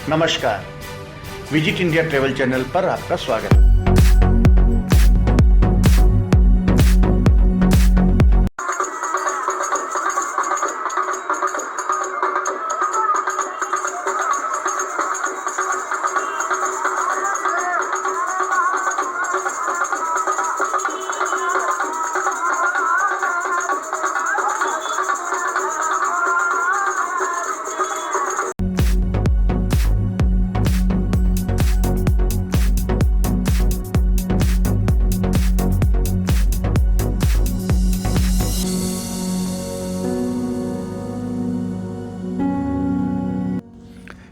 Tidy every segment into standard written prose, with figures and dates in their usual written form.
नमस्कार, visit India travel channel पर आपका स्वागत है।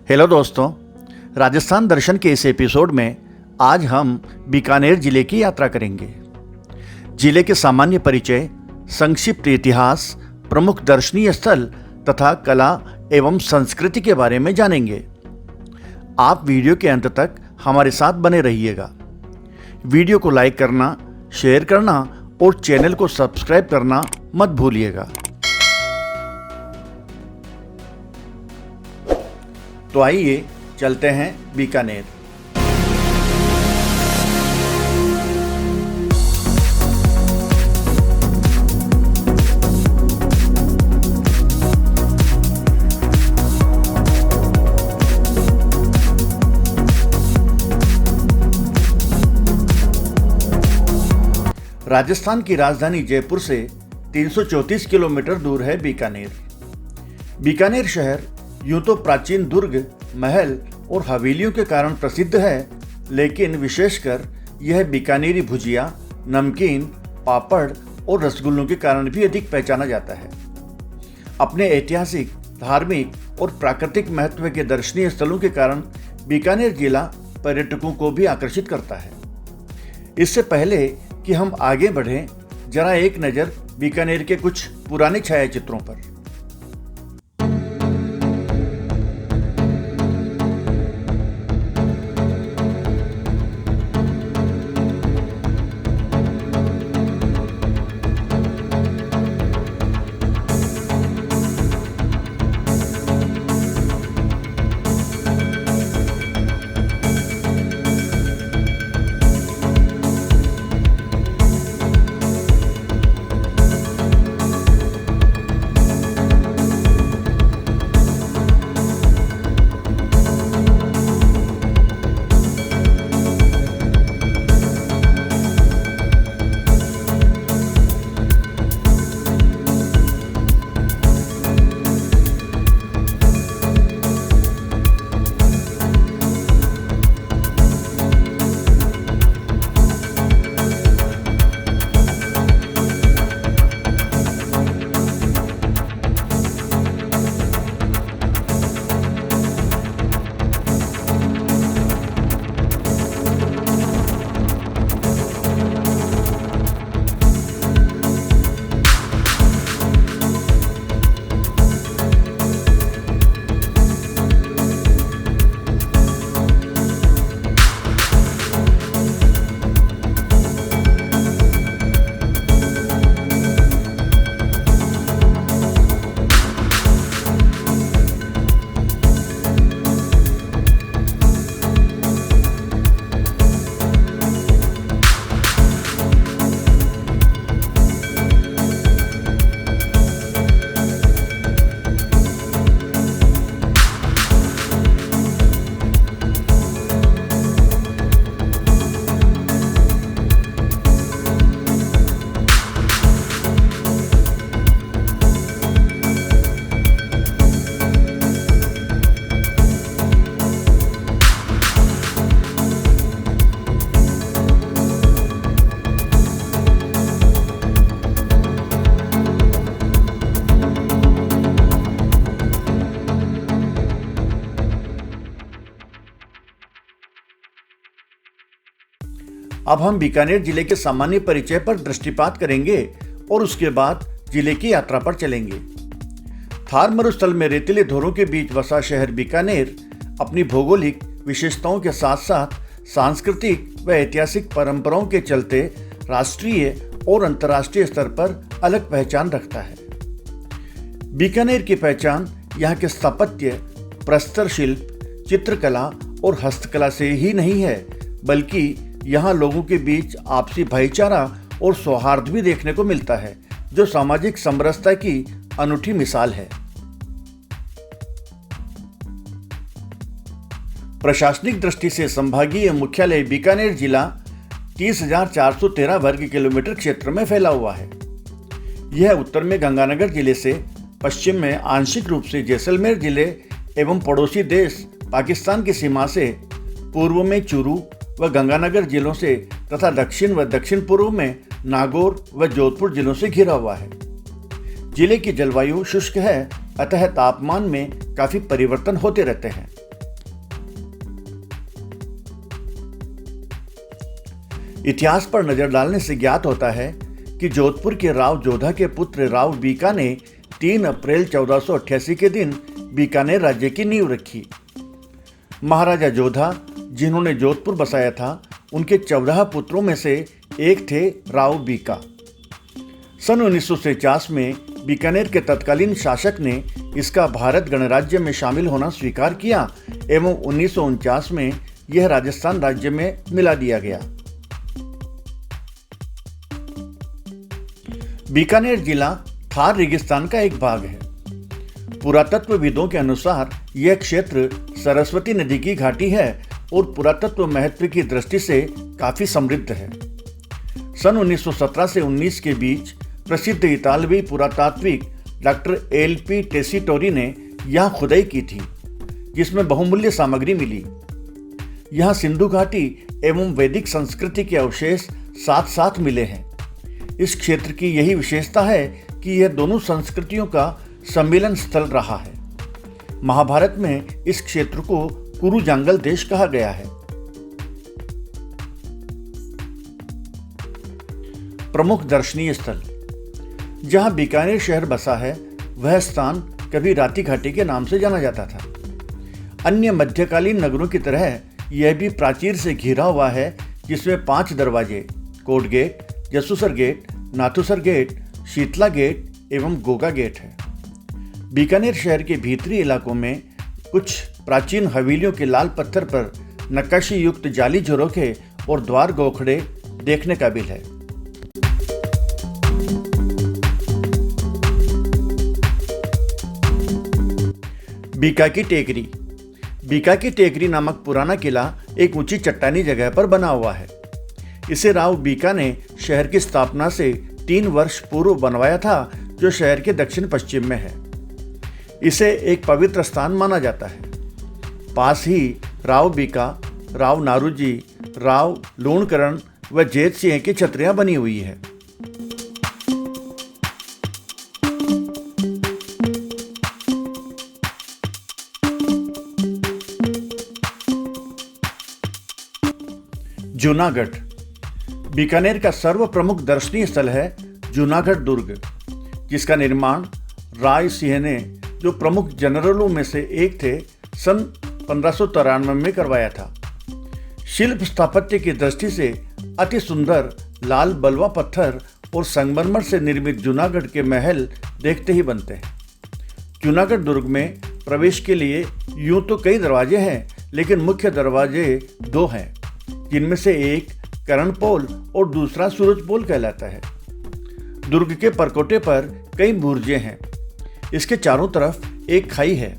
हेलो दोस्तों, राजस्थान दर्शन के इस एपिसोड में आज हम बीकानेर जिले की यात्रा करेंगे। जिले के सामान्य परिचय, संक्षिप्त इतिहास, प्रमुख दर्शनीय स्थल तथा कला एवं संस्कृति के बारे में जानेंगे। आप वीडियो के अंत तक हमारे साथ बने रहिएगा। वीडियो को लाइक करना, शेयर करना और चैनल को सब्सक्राइब करना मत भूलिएगा। तो आइए चलते हैं बीकानेर। राजस्थान की राजधानी जयपुर से 334 किलोमीटर दूर है बीकानेर। बीकानेर शहर यूं तो प्राचीन दुर्ग, महल और हवेलियों के कारण प्रसिद्ध है, लेकिन विशेषकर यह बीकानेरी भुजिया, नमकीन, पापड़ और रसगुल्लों के कारण भी अधिक पहचाना जाता है। अपने ऐतिहासिक, धार्मिक और प्राकृतिक महत्व के दर्शनीय स्थलों के कारण बीकानेर जिला पर्यटकों को भी आकर्षित करता है। इससे पहले कि हम आगे बढ़ें, जरा एक नज़र बीकानेर के कुछ पुराने छायाचित्रों पर। अब हम बीकानेर जिले के सामान्य परिचय पर दृष्टिपात करेंगे और उसके बाद जिले की यात्रा पर चलेंगे। थार मरुस्थल में रेतीले धोरों के बीच बसा शहर बीकानेर अपनी भौगोलिक विशेषताओं के साथ साथ सांस्कृतिक व ऐतिहासिक परंपराओं के चलते राष्ट्रीय और अंतर्राष्ट्रीय स्तर पर अलग पहचान रखता है। बीकानेर की पहचान यहाँ के स्थापत्य, प्रस्तर शिल्प, चित्रकला और हस्तकला से ही नहीं है, बल्कि यहाँ लोगों के बीच आपसी भाईचारा और सौहार्द भी देखने को मिलता है, जो सामाजिक समरसता की अनूठी मिसाल है। प्रशासनिक दृष्टि से संभागीय मुख्यालय बीकानेर जिला 30,413 वर्ग किलोमीटर क्षेत्र में फैला हुआ है। यह उत्तर में गंगानगर जिले से, पश्चिम में आंशिक रूप से जैसलमेर जिले एवं पड़ोसी देश पाकिस्तान की सीमा से, पूर्व में चूरू व गंगानगर जिलों से तथा दक्षिण व दक्षिण पूर्व में नागौर व जोधपुर जिलों से घिरा हुआ है। जिले की जलवायु शुष्क है, अतः तापमान में काफी परिवर्तन होते रहते हैं। इतिहास पर नजर डालने से ज्ञात होता है कि जोधपुर के राव जोधा के पुत्र राव बीका ने 3 अप्रैल 1488 के दिन बीकानेर राज्य की नींव रखी। महाराजा जोधा, जिन्होंने जोधपुर बसाया था, उनके 14 पुत्रों में से एक थे राव बीका। सन 1949 में बीकानेर के तत्कालीन शासक ने इसका भारत गणराज्य में शामिल होना स्वीकार किया एवं 1949 में यह राजस्थान राज्य में मिला दिया गया। बीकानेर जिला थार रेगिस्तान का एक भाग है। पुरातत्वविदों के अनुसार यह क्षेत्र सरस्वती नदी की घाटी है और पुरातत्व महत्व की दृष्टि से काफी समृद्ध है। सन 1917 से 19 के बीच प्रसिद्ध इतालवी पुरातात्विक डॉक्टर LP टेसीटोरी ने यहाँ खुदाई की थी, जिसमें बहुमूल्य सामग्री मिली। यहाँ सिंधु घाटी एवं वैदिक संस्कृति के अवशेष साथ साथ मिले हैं। इस क्षेत्र की यही विशेषता है कि यह दोनों संस्कृतियों का सम्मिलन स्थल रहा है। महाभारत में इस क्षेत्र को कुरु जांगल देश कहा गया है। प्रमुख दर्शनीय स्थल। जहां बीकानेर शहर बसा है, वह स्थान कभी राती घाटी के नाम से जाना जाता था। अन्य मध्यकालीन नगरों की तरह यह भी प्राचीर से घिरा हुआ है, जिसमें 5 दरवाजे, Kote gate, Jasusar gate, Nathusar gate, Sheetla gate एवं गोगा गेट है। बीकानेर शहर के भीतरी इलाकों में कुछ प्राचीन हवेलियों के लाल पत्थर पर नक्काशी युक्त जाली झरोखे और द्वार गोखड़े देखने काबिल है। बीका की टेकरी। बीका की टेकरी नामक पुराना किला एक ऊंची चट्टानी जगह पर बना हुआ है। इसे राव बीका ने शहर की स्थापना से 3 वर्ष पूर्व बनवाया था, जो शहर के दक्षिण पश्चिम में है। इसे एक पवित्र स्थान माना जाता है। पास ही राव बीका, राव नारूजी, राव लूणकरण व जैत सिंह की छतरियां बनी हुई है। जूनागढ़। बीकानेर का सर्व प्रमुख दर्शनीय स्थल है जूनागढ़ दुर्ग, जिसका निर्माण राय सिंह ने, जो प्रमुख जनरलों में से एक थे, सन 1593 में करवाया था। शिल्प स्थापत्य की दृष्टि से अति सुंदर लाल बलुआ पत्थर और संगमरमर से निर्मित जूनागढ़ के महल देखते ही बनते हैं। जूनागढ़ दुर्ग में प्रवेश के लिए यूं तो कई दरवाजे हैं, लेकिन मुख्य दरवाजे 2 हैं, जिनमें से एक करणपोल और दूसरा सूरजपोल कहलाता है। दुर्ग के परकोटे पर कई बुर्जें हैं। इसके चारों तरफ एक खाई है।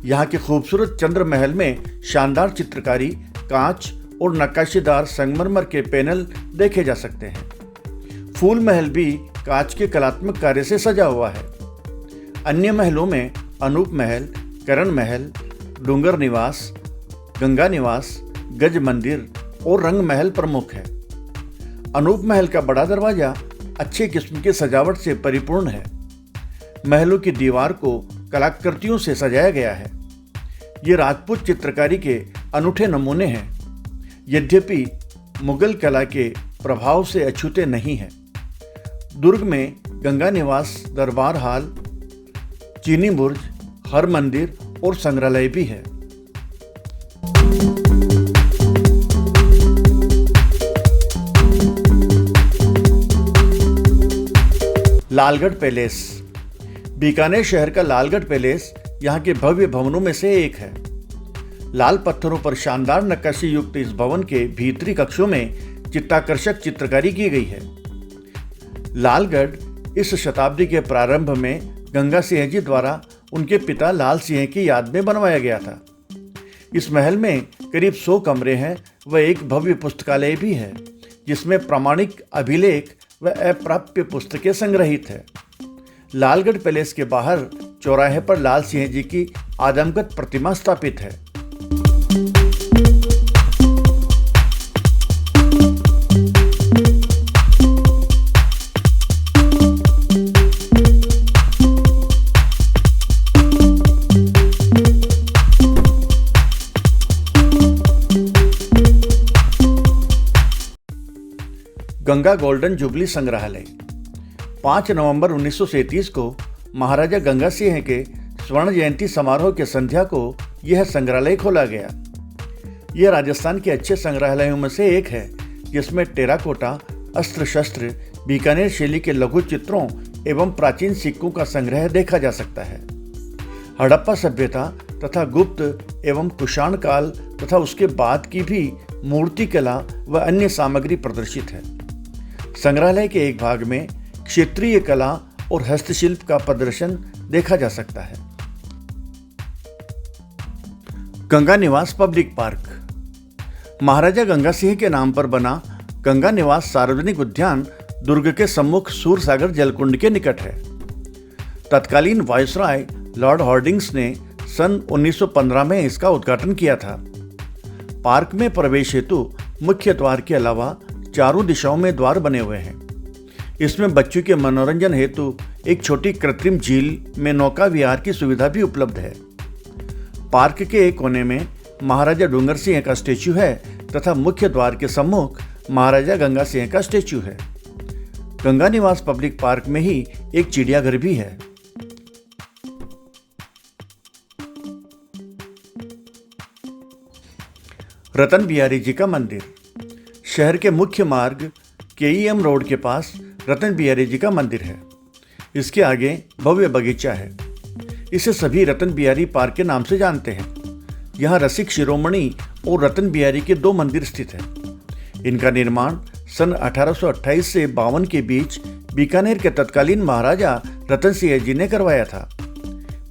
यहाँ के खूबसूरत चंद्र महल में शानदार चित्रकारी, कांच और नक्काशीदार संगमरमर के पैनल देखे जा सकते हैं। फूल महल भी कांच के कलात्मक कार्य से सजा हुआ है। अन्य महलों में अनूप महल, करण महल, डूंगर निवास, गंगा निवास, गज मंदिर और रंग महल प्रमुख है। अनूप महल का बड़ा दरवाजा अच्छे किस्म की सजावट से परिपूर्ण है। महलों की दीवार को कलाकृतियों से सजाया गया है। ये राजपूत चित्रकारी के अनूठे नमूने हैं, यद्यपि मुगल कला के प्रभाव से अछूते नहीं हैं। दुर्ग में गंगा निवास, दरबार हाल, चीनी बुर्ज, हर मंदिर और संग्रहालय भी है। लालगढ़ पैलेस। बीकानेर शहर का लालगढ़ पैलेस यहाँ के भव्य भवनों में से एक है। लाल पत्थरों पर शानदार नक्काशी युक्त इस भवन के भीतरी कक्षों में चित्ताकर्षक चित्रकारी की गई है। लालगढ़ इस शताब्दी के प्रारंभ में गंगा सिंह जी द्वारा उनके पिता लाल सिंह की याद में बनवाया गया था। इस महल में करीब 100 कमरे हैं व एक भव्य पुस्तकालय भी है, जिसमें प्रामाणिक अभिलेख व अप्राप्य पुस्तकें संग्रहित है। लालगढ़ पैलेस के बाहर चौराहे पर लाल सिंह जी की आदमकद प्रतिमा स्थापित है। गंगा गोल्डन जुबली संग्रहालय 5 नवंबर 1937 को महाराजा गंगा सिंह के स्वर्ण जयंती समारोह के संध्या को यह संग्रहालय खोला गया। यह राजस्थान के अच्छे संग्रहालयों में से एक है, जिसमें टेराकोटा, अस्त्र शस्त्र, बीकानेर शैली के लघु चित्रों एवं प्राचीन सिक्कों का संग्रह देखा जा सकता है। हड़प्पा सभ्यता तथा गुप्त एवं कुषाण काल तथा उसके बाद की भी मूर्ति कला व अन्य सामग्री प्रदर्शित है। संग्रहालय के एक भाग में क्षेत्रीय कला और हस्तशिल्प का प्रदर्शन देखा जा सकता है। गंगा निवास पब्लिक पार्क महाराजा गंगा सिंह के नाम पर बना गंगा निवास सार्वजनिक उद्यान दुर्ग के सम्मुख सूरसागर जलकुंड के निकट है। तत्कालीन वायसराय लॉर्ड हॉर्डिंग्स ने सन 1915 में इसका उद्घाटन किया था। पार्क में प्रवेश हेतु मुख्य द्वार के अलावा चारों दिशाओं में द्वार बने हुए हैं। इसमें बच्चों के मनोरंजन हेतु एक छोटी कृत्रिम झील में नौका विहार की सुविधा भी उपलब्ध है। पार्क के एक कोने में महाराजा डूंगर सिंह का स्टेच्यू है तथा मुख्य द्वार के सम्मुख महाराजा गंगा सिंह का स्टेच्यू है। गंगा निवास पब्लिक पार्क में ही एक चिड़ियाघर भी है। रतन बिहारी जी का मंदिर शहर के मुख्य मार्ग केईएम रोड के पास रतन बिहारी जी का मंदिर है। इसके आगे भव्य बगीचा है। इसे सभी रतन बिहारी पार्क के नाम से जानते हैं। यहाँ रसिक शिरोमणि और रतन बिहारी के 2 मंदिर स्थित हैं। इनका निर्माण सन 1828 से 52 के बीच बीकानेर के तत्कालीन महाराजा रतन सिंह जी ने करवाया था।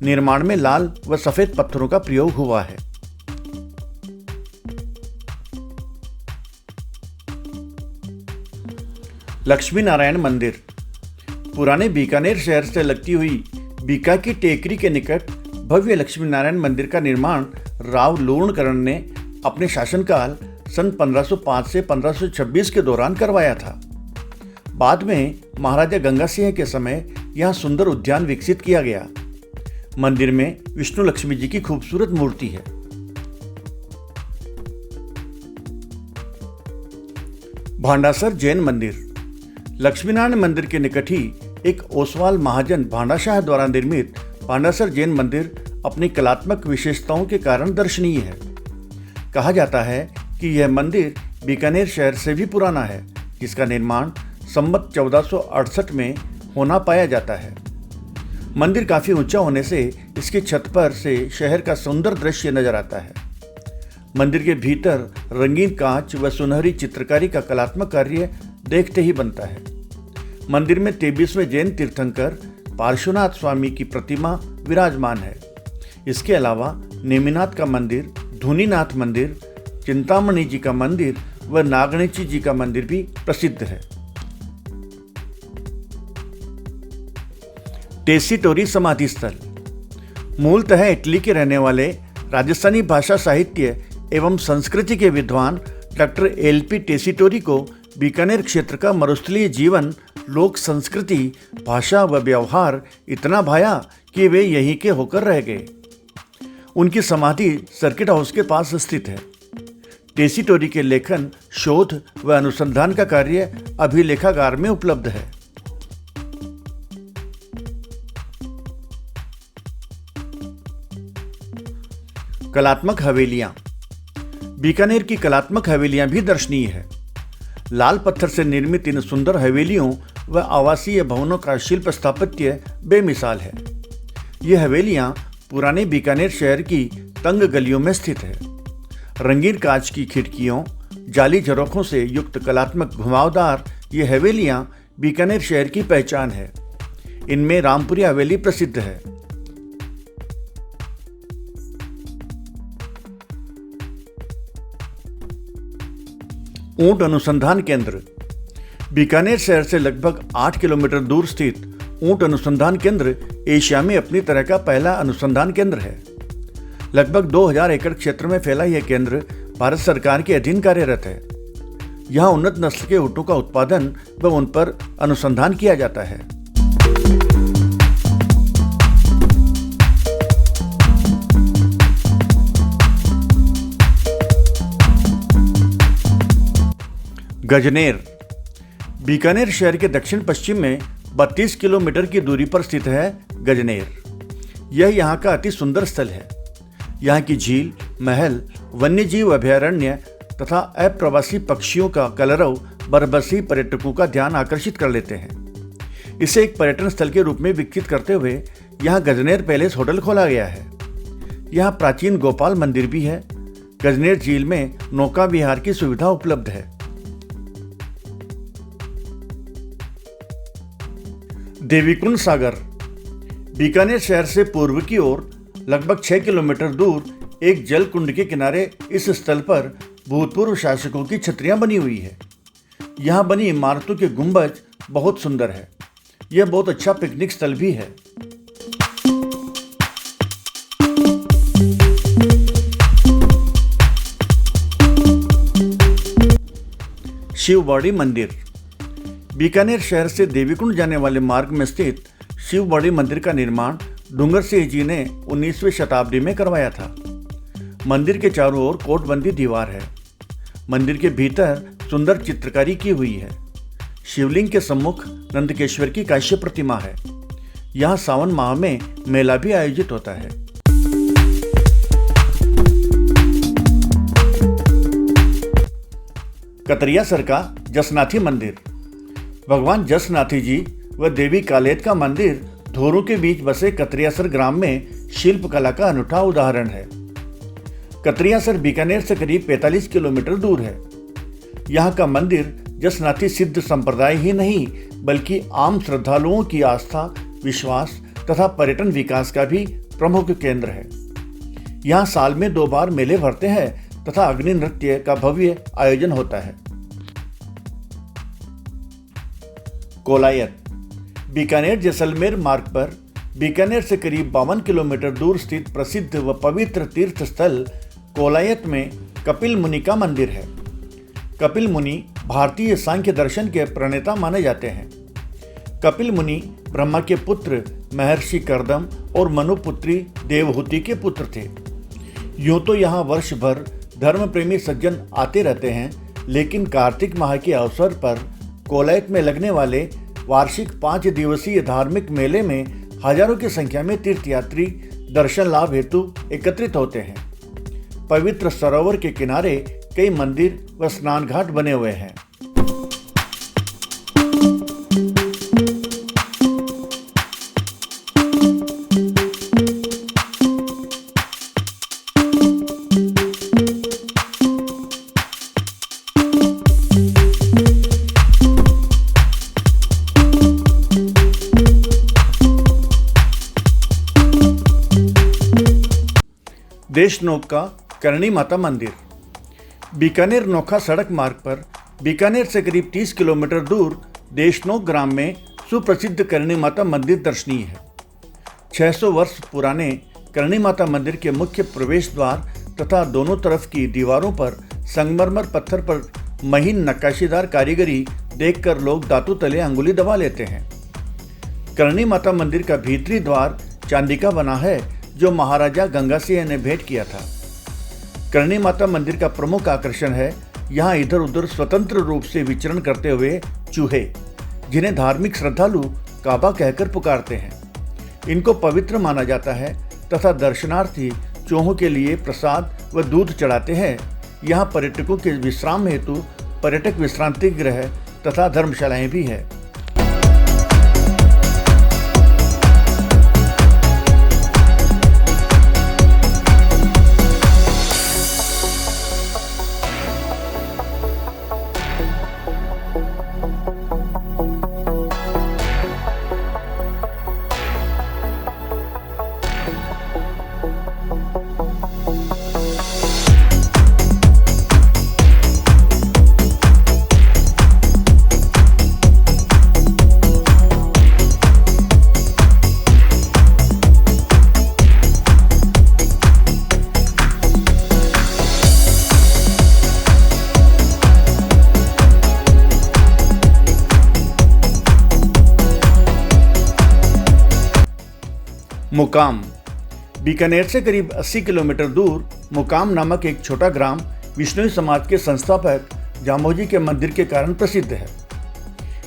निर्माण में लाल व सफेद पत्थरों का प्रयोग हुआ है। लक्ष्मी नारायण मंदिर पुराने बीकानेर शहर से लगती हुई बीका की टेकरी के निकट भव्य लक्ष्मी नारायण मंदिर का निर्माण राव लूणकरण ने अपने शासनकाल सन 1505 से 1526 के दौरान करवाया था। बाद में महाराजा गंगा सिंह के समय यहाँ सुंदर उद्यान विकसित किया गया। मंदिर में विष्णु लक्ष्मी जी की खूबसूरत मूर्ति है। भांडासर जैन मंदिर लक्ष्मीनारायण मंदिर के निकट ही एक ओसवाल महाजन भांडाशाह द्वारा निर्मित भांडासर जैन मंदिर अपनी कलात्मक विशेषताओं के कारण दर्शनीय है। कहा जाता है कि यह मंदिर बीकानेर शहर से भी पुराना है, जिसका निर्माण संवत 1468 में होना पाया जाता है। मंदिर काफ़ी ऊंचा होने से इसकी छत पर से शहर का सुंदर दृश्य नजर आता है। मंदिर के भीतर रंगीन कांच व सुनहरी चित्रकारी का कलात्मक कार्य देखते ही बनता है। मंदिर में 23वें जैन तीर्थंकर पार्श्वनाथ स्वामी की प्रतिमा विराजमान है। इसके अलावा नेमिनाथ का मंदिर, धुनीनाथ मंदिर, चिंतामणि जी का मंदिर व नागणेची जी का मंदिर भी प्रसिद्ध है। टेसीटोरी समाधि स्थल मूलतः इटली के रहने वाले राजस्थानी भाषा साहित्य एवं संस्कृति के विद्वान डॉक्टर एल.पी. टेसीटोरी को बीकानेर क्षेत्र का मरुस्थलीय जीवन, लोक संस्कृति, भाषा व व्यवहार इतना भाया कि वे यहीं के होकर रह गए। उनकी समाधि सर्किट हाउस के पास स्थित है। टेसीटोरी के लेखन, शोध व अनुसंधान का कार्य अभिलेखागार में उपलब्ध है। कलात्मक हवेलियां बीकानेर की कलात्मक हवेलियां भी दर्शनीय है। लाल पत्थर से निर्मित इन सुंदर हवेलियों व आवासीय भवनों का शिल्प स्थापत्य बेमिसाल है। ये हवेलियां पुराने बीकानेर शहर की तंग गलियों में स्थित है। रंगीन कांच की खिड़कियों, जाली झरोखों से युक्त कलात्मक घुमावदार ये हवेलियां बीकानेर शहर की पहचान है। इनमें रामपुरी हवेली प्रसिद्ध है। ऊंट अनुसंधान केंद्र। बीकानेर शहर से लगभग 8 किलोमीटर दूर स्थित ऊंट अनुसंधान केंद्र एशिया में अपनी तरह का पहला अनुसंधान केंद्र है। लगभग 2000 एकड़ क्षेत्र में फैला यह केंद्र भारत सरकार के अधीन कार्यरत है। यहाँ उन्नत नस्ल के ऊँटों का उत्पादन व उन पर अनुसंधान किया जाता है। गजनेर। बीकानेर शहर के दक्षिण पश्चिम में 32 किलोमीटर की दूरी पर स्थित है गजनेर। यह यहाँ का अति सुंदर स्थल है। यहाँ की झील, महल, वन्यजीव अभयारण्य तथा अप्रवासी पक्षियों का कलरव बरबसी पर्यटकों का ध्यान आकर्षित कर लेते हैं। इसे एक पर्यटन स्थल के रूप में विकसित करते हुए यहाँ गजनेर पैलेस होटल खोला गया है। यहाँ प्राचीन गोपाल मंदिर भी है। गजनेर झील में नौका विहार की सुविधा उपलब्ध है। देवीकुंड सागर। बीकानेर शहर से पूर्व की ओर लगभग 6 किलोमीटर दूर एक जल कुंड के किनारे इस स्थल पर भूतपूर्व शासकों की छतरियां बनी हुई है। यहाँ बनी इमारतों के गुंबज बहुत सुंदर है। यह बहुत अच्छा पिकनिक स्थल भी है। शिवबाड़ी मंदिर। बीकानेर शहर से देवीकुंड जाने वाले मार्ग में स्थित शिवबाड़ी मंदिर का निर्माण डूंगर सिंह जी ने 19वीं शताब्दी में करवाया था। मंदिर के चारों ओर कोटबंदी दीवार है। मंदिर के भीतर सुंदर चित्रकारी की हुई है। शिवलिंग के सम्मुख नंदकेश्वर की कांस्य प्रतिमा है। यहाँ सावन माह में मेला भी आयोजित होता है। कतरियासर का जसनाथी मंदिर। भगवान जसनाथी जी व देवी कालेत का मंदिर धोरों के बीच बसे कतरियासर ग्राम में शिल्प कला का अनूठा उदाहरण है। कतरियासर बीकानेर से करीब 45 किलोमीटर दूर है। यहाँ का मंदिर जसनाथी सिद्ध संप्रदाय ही नहीं बल्कि आम श्रद्धालुओं की आस्था, विश्वास तथा पर्यटन विकास का भी प्रमुख केंद्र है। यहाँ साल में 2 बार मेले भरते हैं तथा अग्नि नृत्य का भव्य आयोजन होता है। कोलायत। बीकानेर जैसलमेर मार्ग पर बीकानेर से करीब 52 किलोमीटर दूर स्थित प्रसिद्ध व पवित्र तीर्थ स्थल कोलायत में कपिल मुनि का मंदिर है। कपिल मुनि भारतीय सांख्य दर्शन के प्रणेता माने जाते हैं। कपिल मुनि ब्रह्मा के पुत्र महर्षि कर्दम और मनुपुत्री देवहूति के पुत्र थे। यूं तो यहाँ वर्ष भर धर्म प्रेमी सज्जन आते रहते हैं, लेकिन कार्तिक माह के अवसर पर कोलायत में लगने वाले वार्षिक 5 दिवसीय धार्मिक मेले में हजारों की संख्या में तीर्थयात्री दर्शन लाभ हेतु एकत्रित होते हैं। पवित्र सरोवर के किनारे कई मंदिर व स्नान घाट बने हुए हैं। देशनोक का करणी माता मंदिर। बीकानेर नोखा सड़क मार्ग पर बीकानेर से करीब 30 किलोमीटर दूर देशनोक ग्राम में सुप्रसिद्ध करणी माता मंदिर दर्शनीय है। 600 वर्ष पुराने करणी माता मंदिर के मुख्य प्रवेश द्वार तथा दोनों तरफ की दीवारों पर संगमरमर पत्थर पर महीन नक्काशीदार कारीगरी देखकर लोग दांतों तले अंगुली दबा लेते हैं। करणी माता मंदिर का भीतरी द्वार चांदी का बना है, जो महाराजा गंगा सिंह ने भेंट किया था। करणी माता मंदिर का प्रमुख आकर्षण है यहाँ इधर उधर स्वतंत्र रूप से विचरण करते हुए चूहे, जिन्हें धार्मिक श्रद्धालु काबा कहकर पुकारते हैं। इनको पवित्र माना जाता है तथा दर्शनार्थी चूहों के लिए प्रसाद व दूध चढ़ाते हैं। यहाँ पर्यटकों के विश्राम हेतु पर्यटक विश्रांति गृह तथा धर्मशालाएं भी है। मुकाम। बीकानेर से करीब 80 किलोमीटर दूर मुकाम नामक एक छोटा ग्राम विश्नोई समाज के संस्थापक जामोजी के मंदिर के कारण प्रसिद्ध है।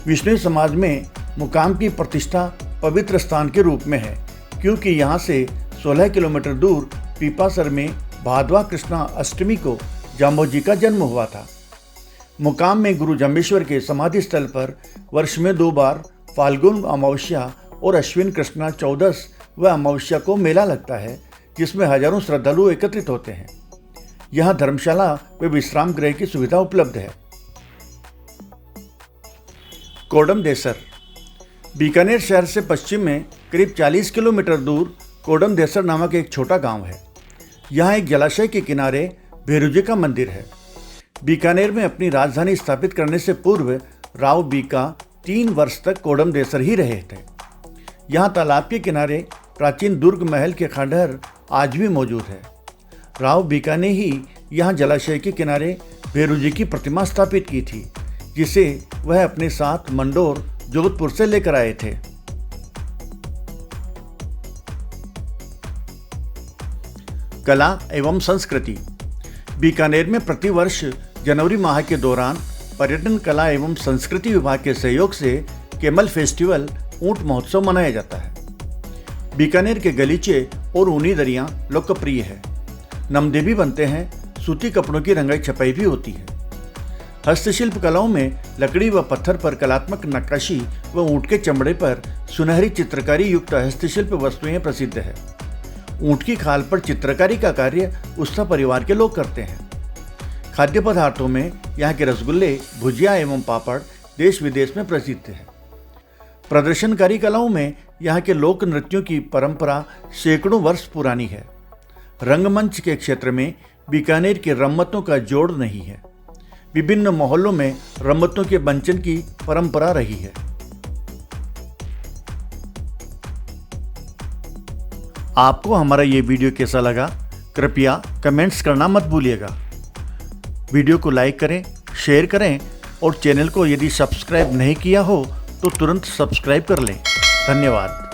विश्नोई समाज में मुकाम की प्रतिष्ठा पवित्र स्थान के रूप में है, क्योंकि यहाँ से 16 किलोमीटर दूर पीपासर में भादवा कृष्णा अष्टमी को जामोजी का जन्म हुआ था। मुकाम में गुरु जम्बेश्वर के समाधि स्थल पर वर्ष में 2 बार फाल्गुन अमावस्या और अश्विन कृष्णा चौदस व अमावस्या को मेला लगता है, जिसमें हजारों श्रद्धालु एकत्रित होते हैं। यहाँ धर्मशाला व विश्राम गृह की सुविधा उपलब्ध है। कोडमदेसर। बीकानेर शहर से पश्चिम में करीब 40 किलोमीटर दूर कोडमदेसर नामक एक छोटा गांव है। यहाँ एक जलाशय के किनारे भेरुजी का मंदिर है। बीकानेर में अपनी राजधानी स्थापित करने से पूर्व राव बीका 3 वर्ष तक कोडमदेसर ही रहे थे। यहाँ तालाब के किनारे प्राचीन दुर्ग महल के खंडहर आज भी मौजूद है। राव बीका ने ही यहाँ जलाशय के किनारे भेरुजी की प्रतिमा स्थापित की थी, जिसे वह अपने साथ मंडोर जोधपुर से लेकर आए थे। कला एवं संस्कृति। बीकानेर में प्रतिवर्ष जनवरी माह के दौरान पर्यटन कला एवं संस्कृति विभाग के सहयोग से कैमल फेस्टिवल ऊंट महोत्सव मनाया जाता है। बीकानेर के गलीचे और ऊनी दरियां लोकप्रिय है। नमदेवी बनते हैं, सूती कपड़ों की रंगाई छपाई भी होती है। हस्तशिल्प कलाओं में लकड़ी व पत्थर पर कलात्मक नक्काशी व ऊंट के चमड़े पर सुनहरी चित्रकारी युक्त हस्तशिल्प वस्तुएं प्रसिद्ध है। ऊंट की खाल पर चित्रकारी का कार्य उस्ता परिवार के लोग करते हैं। खाद्य पदार्थों में यहाँ के रसगुल्ले, भुजिया एवं पापड़ देश विदेश में प्रसिद्ध है। प्रदर्शनकारी कलाओं में यहाँ के लोक नृत्यों की परंपरा सैकड़ों वर्ष पुरानी है। रंगमंच के क्षेत्र में बीकानेर के रम्मतों का जोड़ नहीं है। विभिन्न मोहल्लों में रम्मतों के मंचन की परंपरा रही है। आपको हमारा ये वीडियो कैसा लगा, कृपया कमेंट्स करना मत भूलिएगा। वीडियो को लाइक करें, शेयर करें और चैनल को यदि सब्सक्राइब नहीं किया हो तो तुरंत सब्सक्राइब कर लें। धन्यवाद।